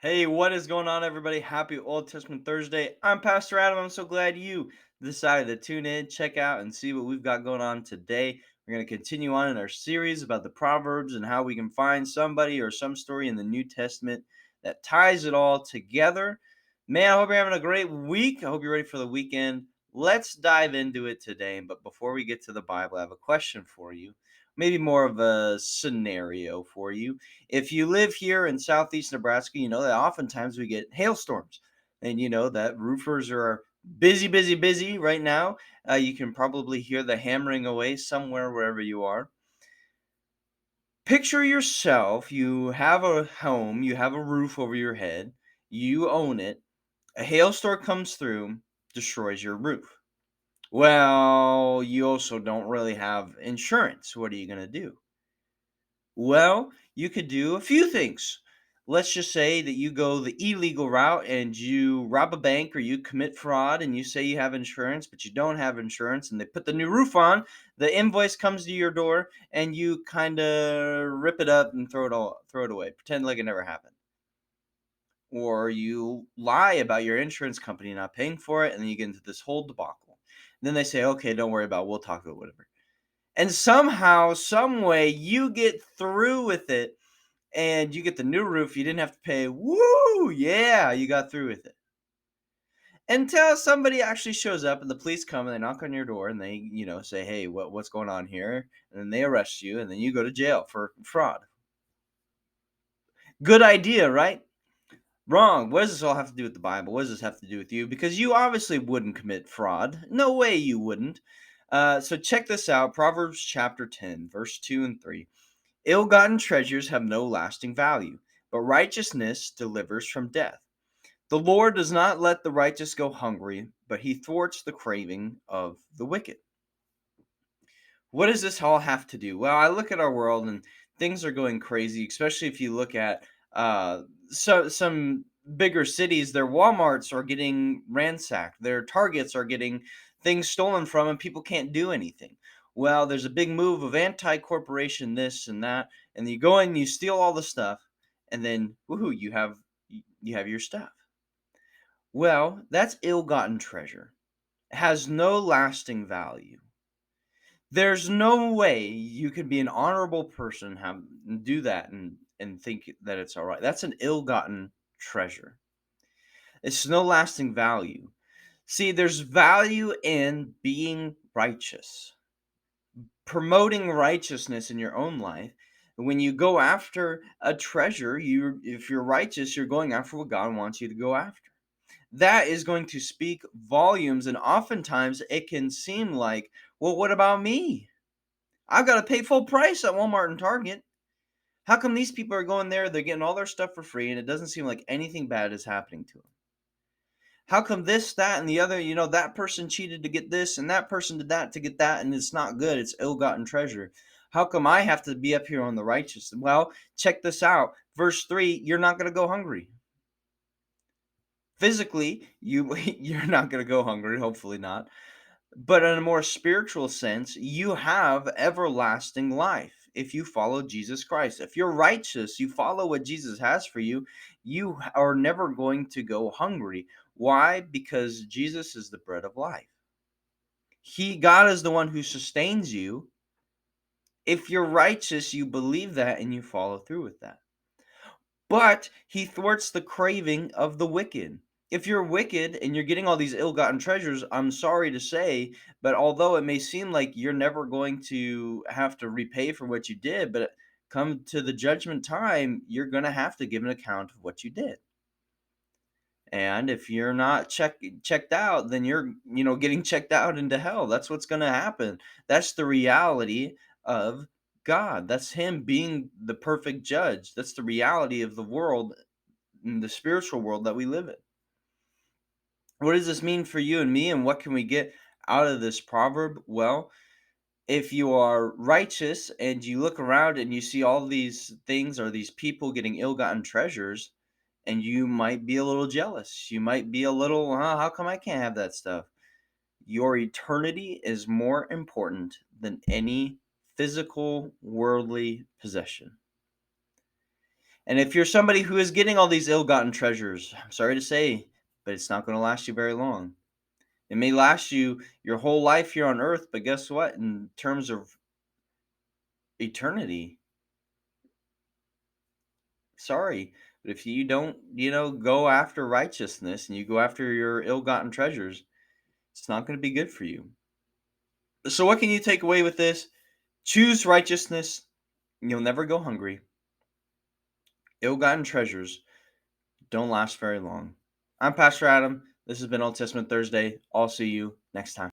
Hey, what is going on, everybody? Happy Old Testament Thursday. I'm Pastor Adam. I'm so glad you decided to tune in, check out, and see what we've got going on today. We're going to continue on in our series about the Proverbs and how we can find somebody or some story in the New Testament that ties it all together. Man, I hope you're having a great week. I hope you're ready for the weekend. Let's dive into it today. But before we get to the Bible, I have a question for you, maybe more of a scenario for you. If you live here in southeast Nebraska, you know that oftentimes we get hailstorms, and you know that roofers are busy, busy, busy right now. You can probably hear the hammering away somewhere wherever you are. Picture yourself, you have a home, you have a roof over your head, you own it. A hailstorm comes through, destroys your roof. Well, you also don't really have insurance. What are you going to do? Well, you could do a few things. Let's just say that you go the illegal route and you rob a bank or you commit fraud and you say you have insurance, but you don't have insurance and they put the new roof on. The invoice comes to your door and you kind of rip it up and throw it away. Pretend like it never happened. Or you lie about your insurance company not paying for it and then you get into this whole debacle. Then they say, "Okay, don't worry about it. We'll talk about whatever." And somehow, some way you get through with it and you get the new roof, you didn't have to pay. Woo! Yeah, you got through with it. Until somebody actually shows up and the police come and they knock on your door and they, say, "Hey, what's going on here?" And then they arrest you and then you go to jail for fraud. Good idea, right? Wrong. What does this all have to do with the Bible? What does this have to do with you? Because you obviously wouldn't commit fraud. No way you wouldn't. So check this out, Proverbs chapter 10, verse 2 and 3. Ill-gotten treasures have no lasting value, but righteousness delivers from death. The Lord does not let the righteous go hungry, but he thwarts the craving of the wicked. What does this all have to do? Well, I look at our world and things are going crazy, especially if you look at some bigger cities. Their Walmarts are getting ransacked, their Targets are getting things stolen from, and people can't do anything. Well, there's a big move of anti-corporation, this and that, and you go in, you steal all the stuff, and then woohoo, you have your stuff. Well, that's ill-gotten treasure. It has no lasting value. There's no way you can be an honorable person, have do that and think that it's all right. That's an ill-gotten treasure. It's no lasting value. See, there's value in being righteous, promoting righteousness in your own life. When you go after a treasure, you if you're righteous, you're going after what God wants you to go after. That is going to speak volumes, and oftentimes it can seem like, well, what about me? I've got to pay full price at Walmart and Target. How come these people are going there? They're getting all their stuff for free, and it doesn't seem like anything bad is happening to them. How come this, that, and the other? That person cheated to get this, and that person did that to get that, and it's not good. It's ill-gotten treasure. How come I have to be up here on the righteous? Well, check this out. Verse 3, you're not going to go hungry. Physically, you're not going to go hungry, hopefully not. But in a more spiritual sense, you have everlasting life if you follow Jesus Christ. If you're righteous, you follow what Jesus has for you, you are never going to go hungry. Why? Because Jesus is the bread of life. God is the one who sustains you. If you're righteous, you believe that and you follow through with that. But he thwarts the craving of the wicked. If you're wicked and you're getting all these ill-gotten treasures, I'm sorry to say, but although it may seem like you're never going to have to repay for what you did, but come to the judgment time, you're going to have to give an account of what you did. And if you're not checked out, then you're, getting checked out into hell. That's what's going to happen. That's the reality of God. That's him being the perfect judge. That's the reality of the world, in the spiritual world that we live in. What does this mean for you and me, and what can we get out of this proverb? Well, if you are righteous and you look around and you see all these things or these people getting ill-gotten treasures, and you might be a little jealous. You might be a little, how come I can't have that stuff? Your eternity is more important than any physical, worldly possession. And if you're somebody who is getting all these ill-gotten treasures, I'm sorry to say, but it's not going to last you very long. It may last you your whole life here on earth, but guess what? In terms of eternity, sorry, but if you don't, go after righteousness and you go after your ill-gotten treasures, it's not going to be good for you. So what can you take away with this? Choose righteousness. You'll never go hungry. Ill-gotten treasures don't last very long. I'm Pastor Adam. This has been Old Testament Thursday. I'll see you next time.